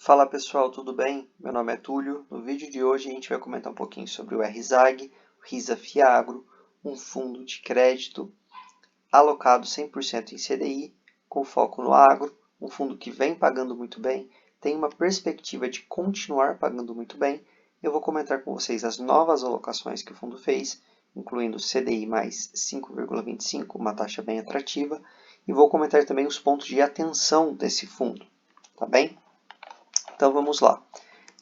Fala pessoal, tudo bem? Meu nome é Túlio. No vídeo de hoje a gente vai comentar um pouquinho sobre o RZAG, o RISA-FIAGRO, um fundo de crédito alocado 100% em CDI, com foco no agro, um fundo que vem pagando muito bem, tem uma perspectiva de continuar pagando muito bem. Eu vou comentar com vocês as novas alocações que o fundo fez, incluindo CDI mais 5,25, uma taxa bem atrativa, e vou comentar também os pontos de atenção desse fundo, tá bem? Então vamos lá.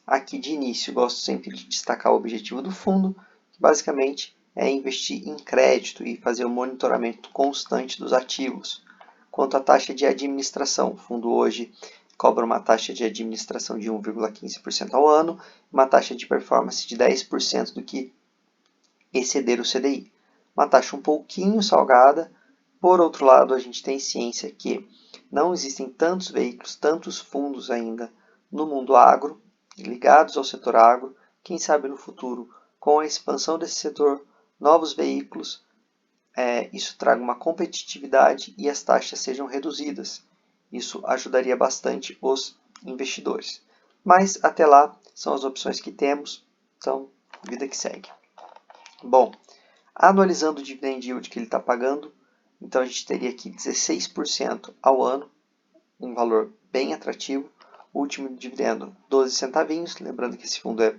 Aqui de início, gosto sempre de destacar o objetivo do fundo, que basicamente é investir em crédito e fazer um monitoramento constante dos ativos. Quanto à taxa de administração, o fundo hoje cobra uma taxa de administração de 1,15% ao ano, uma taxa de performance de 10% do que exceder o CDI. Uma taxa um pouquinho salgada. Por outro lado, a gente tem ciência que não existem tantos veículos, tantos fundos ainda no mundo agro, ligados ao setor agro. Quem sabe no futuro, com a expansão desse setor, novos veículos, isso traga uma competitividade e as taxas sejam reduzidas. Isso ajudaria bastante os investidores. Mas até lá são as opções que temos, então vida que segue. Bom, anualizando o dividend yield que ele está pagando, então a gente teria aqui 16% ao ano, um valor bem atrativo. O último dividendo, 12 centavinhos, lembrando que esse fundo é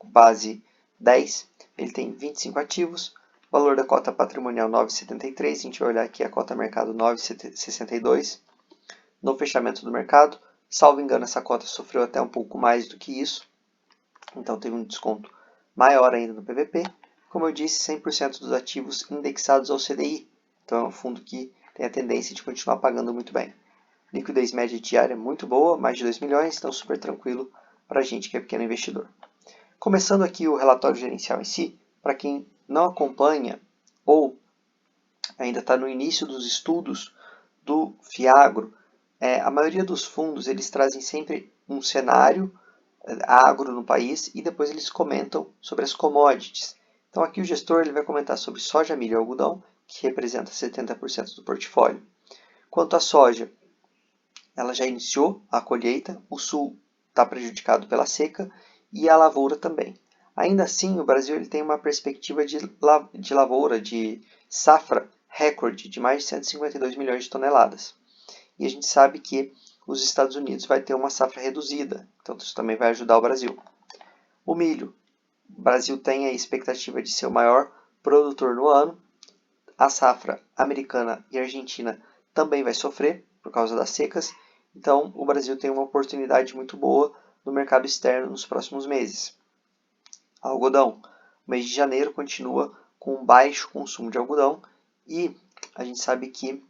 base 10, ele tem 25 ativos, o valor da cota patrimonial 9,73, a gente vai olhar aqui a cota mercado 9,62. No fechamento do mercado, salvo engano, essa cota sofreu até um pouco mais do que isso, então teve um desconto maior ainda no PVP. Como eu disse, 100% dos ativos indexados ao CDI, então é um fundo que tem a tendência de continuar pagando muito bem. Liquidez média diária muito boa, mais de 2 milhões, então super tranquilo para a gente que é pequeno investidor. Começando aqui o relatório gerencial em si, para quem não acompanha ou ainda está no início dos estudos do Fiagro, a maioria dos fundos eles trazem sempre um cenário agro no país e depois eles comentam sobre as commodities. Então aqui o gestor ele vai comentar sobre soja, milho e algodão, que representa 70% do portfólio. Quanto à soja, ela já iniciou a colheita, o sul está prejudicado pela seca e a lavoura também. Ainda assim, o Brasil ele tem uma perspectiva de lavoura, de safra recorde de mais de 152 milhões de toneladas. E a gente sabe que os Estados Unidos vai ter uma safra reduzida, então isso também vai ajudar o Brasil. O milho, o Brasil tem a expectativa de ser o maior produtor no ano. A safra americana e argentina também vai sofrer por causa das secas, então o Brasil tem uma oportunidade muito boa no mercado externo nos próximos meses. Algodão, o mês de janeiro continua com um baixo consumo de algodão e a gente sabe que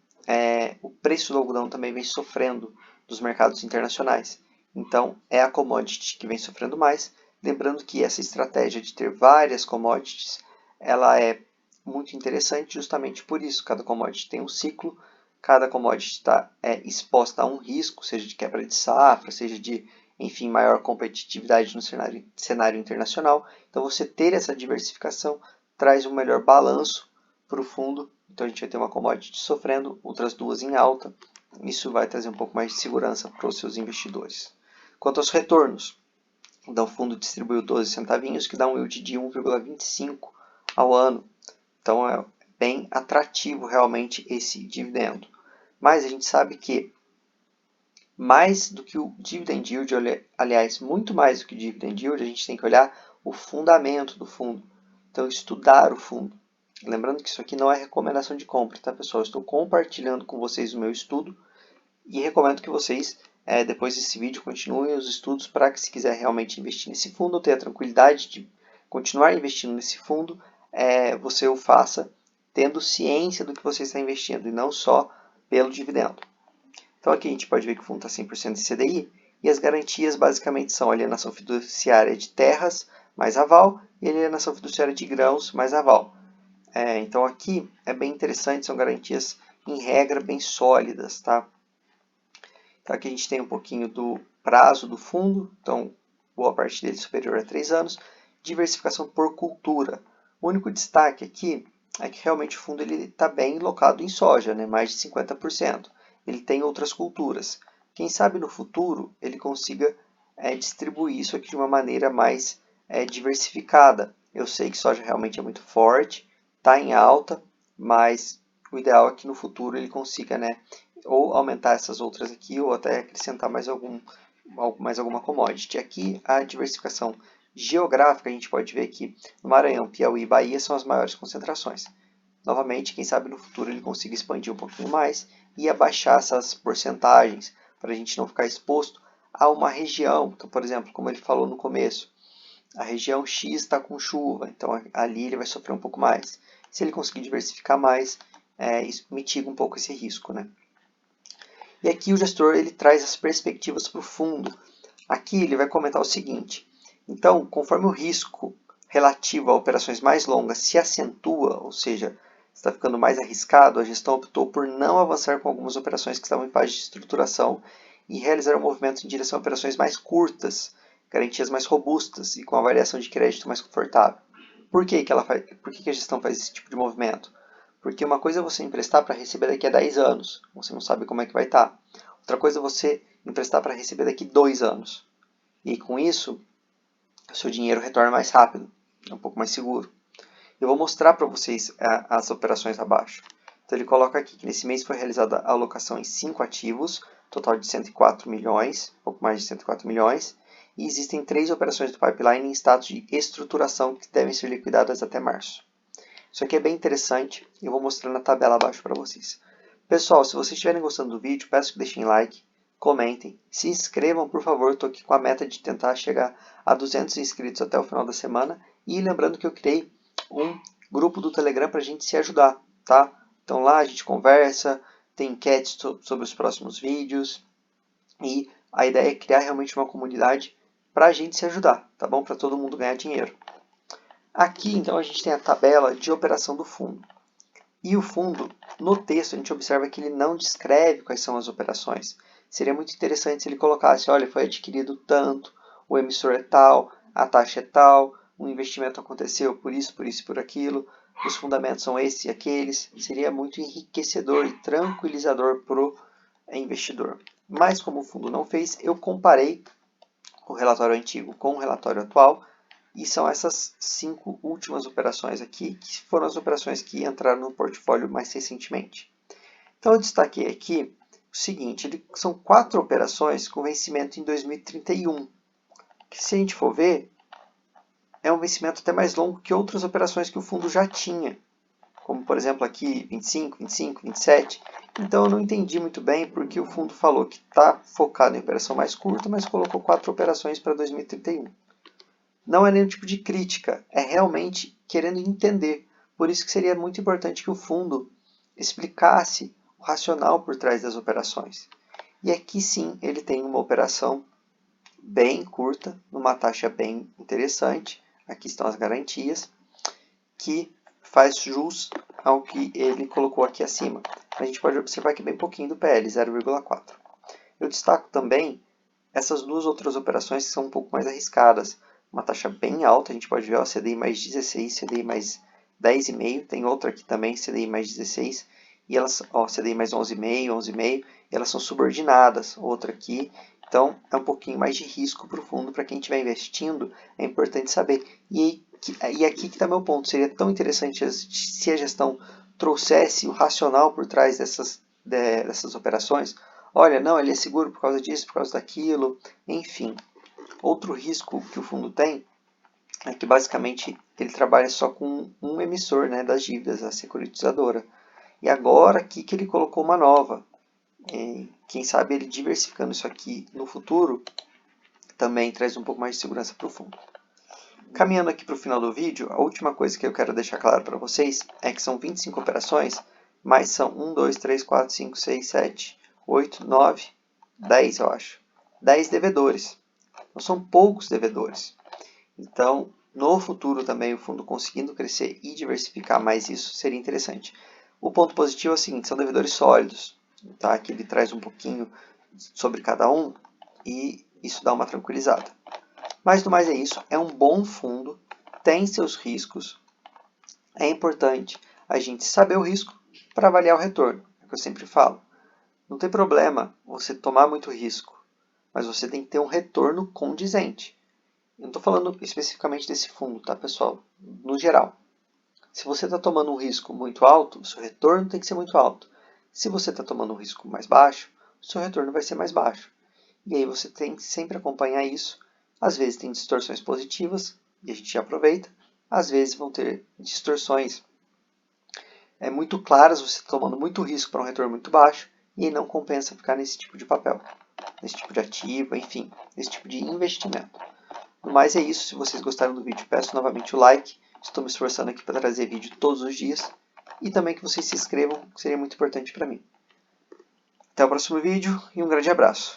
o preço do algodão também vem sofrendo dos mercados internacionais. Então é a commodity que vem sofrendo mais. Lembrando que essa estratégia de ter várias commodities, ela é muito interessante justamente por isso. Cada commodity tem um ciclo, cada commodity está exposta a um risco, seja de quebra de safra, seja de, enfim, maior competitividade no cenário internacional. Então você ter essa diversificação traz um melhor balanço para o fundo. Então a gente vai ter uma commodity sofrendo, outras duas em alta. Isso vai trazer um pouco mais de segurança para os seus investidores. Quanto aos retornos, então o fundo distribuiu 12 centavinhos, que dá um yield de 1,25 ao ano. Então é bem atrativo realmente esse dividendo. Mas a gente sabe que mais do que o dividend yield, aliás, muito mais do que o dividend yield, a gente tem que olhar o fundamento do fundo. Então estudar o fundo. Lembrando que isso aqui não é recomendação de compra, tá pessoal? Eu estou compartilhando com vocês o meu estudo e recomendo que vocês, depois desse vídeo, continuem os estudos para que, se quiser realmente investir nesse fundo, ou ter a tranquilidade de continuar investindo nesse fundo, você o faça tendo ciência do que você está investindo e não só pelo dividendo. Então aqui a gente pode ver que o fundo está 100% em CDI e as garantias basicamente são alienação fiduciária de terras mais aval e alienação fiduciária de grãos mais aval. Então aqui é bem interessante, são garantias em regra bem sólidas, tá? Então aqui a gente tem um pouquinho do prazo do fundo, então boa parte dele superior a 3 anos. Diversificação por cultura. O único destaque aqui é que realmente o fundo está bem locado em soja, né? Mais de 50%. Ele tem outras culturas. Quem sabe no futuro ele consiga distribuir isso aqui de uma maneira mais diversificada. Eu sei que soja realmente é muito forte, está em alta, mas o ideal é que no futuro ele consiga, né, ou aumentar essas outras aqui, ou até acrescentar mais alguma commodity. Aqui a diversificação geográfica, a gente pode ver que no Maranhão, Piauí e Bahia são as maiores concentrações. Novamente, quem sabe no futuro ele consiga expandir um pouquinho mais e abaixar essas porcentagens para a gente não ficar exposto a uma região. Então, por exemplo, como ele falou no começo, a região X está com chuva, então ali ele vai sofrer um pouco mais. Se ele conseguir diversificar mais, isso mitiga um pouco esse risco, né? E aqui o gestor ele traz as perspectivas para o fundo. Aqui ele vai comentar o seguinte: então, conforme o risco relativo a operações mais longas se acentua, ou seja, está ficando mais arriscado, a gestão optou por não avançar com algumas operações que estavam em fase de estruturação e realizar um movimento em direção a operações mais curtas, garantias mais robustas e com a variação de crédito mais confortável. Por que a gestão faz esse tipo de movimento? Porque uma coisa é você emprestar para receber daqui a 10 anos, você não sabe como é que vai estar. Outra coisa é você emprestar para receber daqui a 2 anos. E com isso, o seu dinheiro retorna mais rápido, é um pouco mais seguro. Eu vou mostrar para vocês as operações abaixo. Então ele coloca aqui que nesse mês foi realizada a alocação em 5 ativos, total de 104 milhões, um pouco mais de 104 milhões, e existem 3 operações do pipeline em status de estruturação que devem ser liquidadas até março. Isso aqui é bem interessante e eu vou mostrar na tabela abaixo para vocês. Pessoal, se vocês estiverem gostando do vídeo, peço que deixem like, comentem, se inscrevam, por favor. Estou aqui com a meta de tentar chegar a 200 inscritos até o final da semana. E lembrando que eu criei um grupo do Telegram para a gente se ajudar, tá? Então lá a gente conversa, tem enquetes sobre os próximos vídeos. E a ideia é criar realmente uma comunidade para a gente se ajudar, tá bom? Para todo mundo ganhar dinheiro. Aqui, então, a gente tem a tabela de operação do fundo. E o fundo, no texto, a gente observa que ele não descreve quais são as operações. Seria muito interessante se ele colocasse, olha, foi adquirido tanto, o emissor é tal, a taxa é tal, o investimento aconteceu por isso e por aquilo, os fundamentos são esses e aqueles. Seria muito enriquecedor e tranquilizador para o investidor. Mas como o fundo não fez, eu comparei o relatório antigo com o relatório atual. E são essas 5 últimas operações aqui, que foram as operações que entraram no portfólio mais recentemente. Então eu destaquei aqui o seguinte, são 4 operações com vencimento em 2031, que se a gente for ver, é um vencimento até mais longo que outras operações que o fundo já tinha, como por exemplo aqui 25, 25, 27. Então eu não entendi muito bem porque o fundo falou que está focado em operação mais curta, mas colocou 4 operações para 2031. Não é nenhum tipo de crítica, é realmente querendo entender. Por isso que seria muito importante que o fundo explicasse o racional por trás das operações. E aqui sim ele tem uma operação bem curta, numa taxa bem interessante. Aqui estão as garantias, que faz jus ao que ele colocou aqui acima. A gente pode observar que é bem pouquinho do PL, 0,4. Eu destaco também essas 2 outras operações que são um pouco mais arriscadas. Uma taxa bem alta, a gente pode ver, ó, CDI mais 16, CDI mais 10,5, tem outra aqui também, CDI mais 16, e elas, ó, CDI mais 11,5, 11,5, e elas são subordinadas, outra aqui, então é um pouquinho mais de risco para o fundo, para quem estiver investindo, é importante saber. E aqui que está meu ponto, seria tão interessante se a gestão trouxesse o racional por trás dessas operações. Olha, não, ele é seguro por causa disso, por causa daquilo, enfim. Outro risco que o fundo tem é que basicamente ele trabalha só com um emissor, né, das dívidas, a securitizadora. E agora aqui que ele colocou uma nova. Quem sabe ele diversificando isso aqui no futuro também traz um pouco mais de segurança para o fundo. Caminhando aqui para o final do vídeo, a última coisa que eu quero deixar claro para vocês é que são 25 operações, mas são 1, 2, 3, 4, 5, 6, 7, 8, 9, 10 eu acho. 10 devedores. Não são poucos devedores. Então, no futuro também o fundo conseguindo crescer e diversificar mais isso seria interessante. O ponto positivo é o seguinte, são devedores sólidos, tá? Que ele traz um pouquinho sobre cada um e isso dá uma tranquilizada. Mas no mais é isso, é um bom fundo, tem seus riscos, é importante a gente saber o risco para avaliar o retorno, é o que eu sempre falo. Não tem problema você tomar muito risco, mas você tem que ter um retorno condizente. Eu não estou falando especificamente desse fundo, tá, pessoal? No geral. Se você está tomando um risco muito alto, o seu retorno tem que ser muito alto. Se você está tomando um risco mais baixo, o seu retorno vai ser mais baixo. E aí você tem que sempre acompanhar isso. Às vezes tem distorções positivas, e a gente aproveita. Às vezes vão ter distorções muito claras, você está tomando muito risco para um retorno muito baixo, e aí não compensa ficar nesse tipo de papel, nesse tipo de ativo, enfim, nesse tipo de investimento. No mais é isso, se vocês gostaram do vídeo, peço novamente o like. Estou me esforçando aqui para trazer vídeo todos os dias. E também que vocês se inscrevam, que seria muito importante para mim. Até o próximo vídeo e um grande abraço.